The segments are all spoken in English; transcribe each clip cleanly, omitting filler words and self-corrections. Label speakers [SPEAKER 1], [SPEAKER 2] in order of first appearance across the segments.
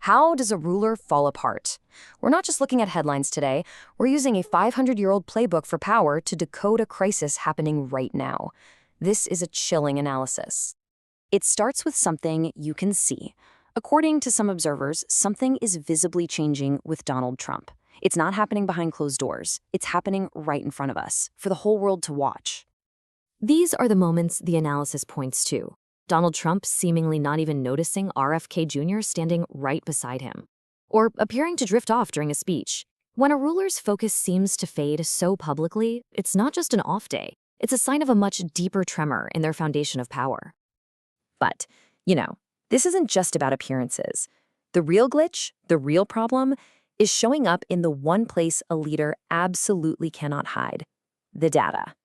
[SPEAKER 1] How does a ruler fall apart? We're not just looking at headlines today, we're using a 500-year-old playbook for power to decode a crisis happening right now. This is a chilling analysis. It starts with something you can see. According to some observers, something is visibly changing with Donald Trump. It's not happening behind closed doors. It's happening right in front of us, for the whole world to watch. These are the moments the analysis points to. Donald Trump seemingly not even noticing RFK Jr. standing right beside him, or appearing to drift off during a speech. When a ruler's focus seems to fade so publicly, it's not just an off day. It's a sign of a much deeper tremor in their foundation of power. But, this isn't just about appearances. The real glitch, the real problem, is showing up in the one place a leader absolutely cannot hide: the data.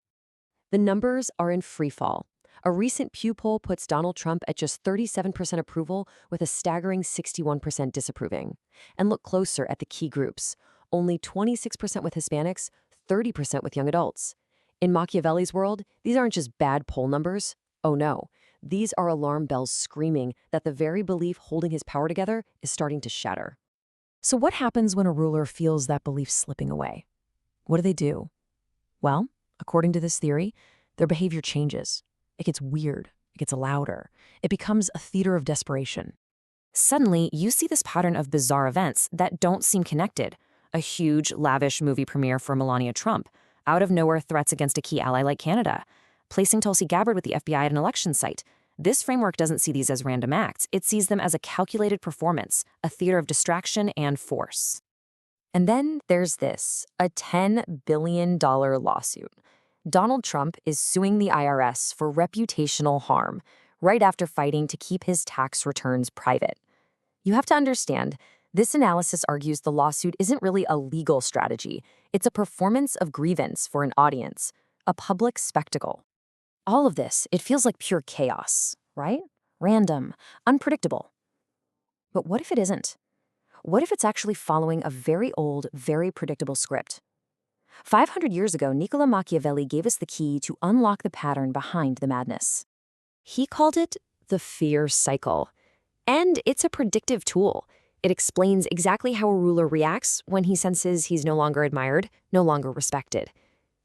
[SPEAKER 1] The numbers are in free fall. A recent Pew poll puts Donald Trump at just 37% approval with a staggering 61% disapproving. And look closer at the key groups. Only 26% with Hispanics, 30% with young adults. In Machiavelli's world, these aren't just bad poll numbers. Oh no, these are alarm bells screaming that the very belief holding his power together is starting to shatter. So what happens when a ruler feels that belief slipping away? What do they do? Well, according to this theory, their behavior changes. It gets weird. It gets louder. It becomes a theater of desperation. Suddenly, you see this pattern of bizarre events that don't seem connected. A huge, lavish movie premiere for Melania Trump. Out of nowhere threats against a key ally like Canada. Placing Tulsi Gabbard with the FBI at an election site. This framework doesn't see these as random acts. It sees them as a calculated performance, a theater of distraction and force. And then there's this, a $10 billion lawsuit. Donald Trump is suing the IRS for reputational harm, right after fighting to keep his tax returns private. You have to understand, this analysis argues the lawsuit isn't really a legal strategy. It's a performance of grievance for an audience, a public spectacle. All of this, it feels like pure chaos, right? Random, unpredictable. But what if it isn't? What if it's actually following a very old, very predictable script? 500 years ago, Niccolo Machiavelli gave us the key to unlock the pattern behind the madness. He called it the fear cycle. And it's a predictive tool. It explains exactly how a ruler reacts when he senses he's no longer admired, no longer respected.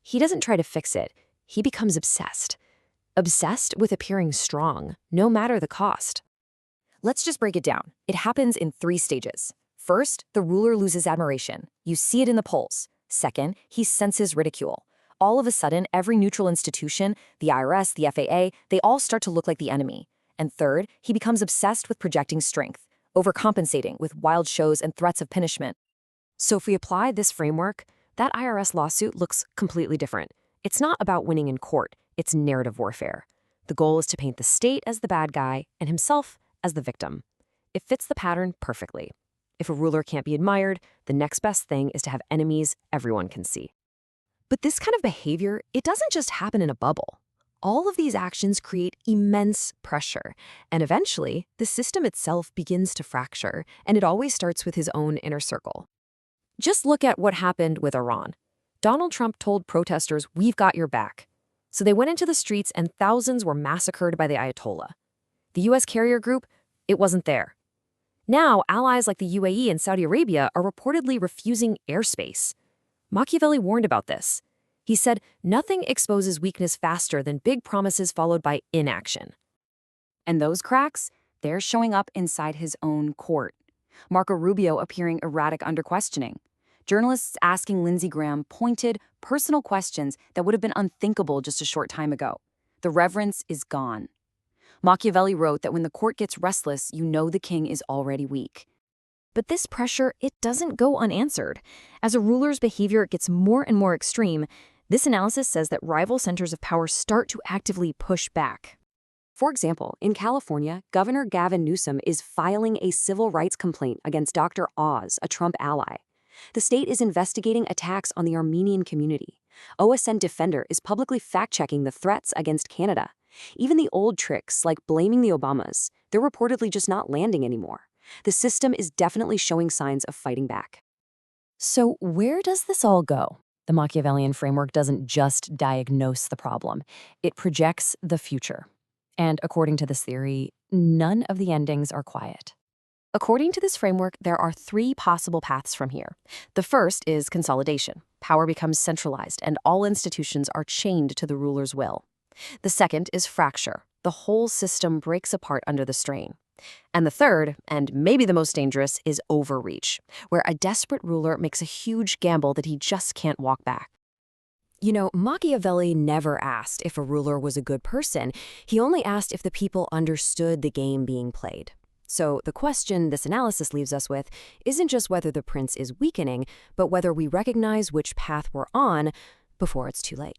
[SPEAKER 1] He doesn't try to fix it. He becomes obsessed. Obsessed with appearing strong, no matter the cost. Let's just break it down. It happens in 3 stages. First, the ruler loses admiration. You see it in the polls. Second, he senses ridicule. All of a sudden, every neutral institution, the IRS, the FAA, they all start to look like the enemy. And third, he becomes obsessed with projecting strength, overcompensating with wild shows and threats of punishment. So if we apply this framework, that IRS lawsuit looks completely different. It's not about winning in court, it's narrative warfare. The goal is to paint the state as the bad guy and himself as the victim. It fits the pattern perfectly. If a ruler can't be admired, the next best thing is to have enemies everyone can see. But this kind of behavior, it doesn't just happen in a bubble. All of these actions create immense pressure, and eventually, the system itself begins to fracture, and it always starts with his own inner circle. Just look at what happened with Iran. Donald Trump told protesters, "We've got your back." So they went into the streets and thousands were massacred by the Ayatollah. The U.S. carrier group, it wasn't there. Now, allies like the UAE and Saudi Arabia are reportedly refusing airspace. Machiavelli warned about this. He said, nothing exposes weakness faster than big promises followed by inaction. And those cracks, they're showing up inside his own court. Marco Rubio appearing erratic under questioning. Journalists asking Lindsey Graham pointed, personal questions that would have been unthinkable just a short time ago. The reverence is gone. Machiavelli wrote that when the court gets restless, you know the king is already weak. But this pressure, it doesn't go unanswered. As a ruler's behavior gets more and more extreme, this analysis says that rival centers of power start to actively push back. For example, in California, Governor Gavin Newsom is filing a civil rights complaint against Dr. Oz, a Trump ally. The state is investigating attacks on the Armenian community. OSN Defender is publicly fact-checking the threats against Canada. Even the old tricks, like blaming the Obamas, they're reportedly just not landing anymore. The system is definitely showing signs of fighting back. So where does this all go? The Machiavellian framework doesn't just diagnose the problem. It projects the future. And according to this theory, none of the endings are quiet. According to this framework, there are three possible paths from here. The first is consolidation. Power becomes centralized, and all institutions are chained to the ruler's will. The second is fracture. The whole system breaks apart under the strain. And the third, and maybe the most dangerous, is overreach, where a desperate ruler makes a huge gamble that he just can't walk back.
[SPEAKER 2] You know, Machiavelli never asked if a ruler was a good person. He only asked if the people understood the game being played. So the question this analysis leaves us with isn't just whether the prince is weakening, but whether we recognize which path we're on before it's too late.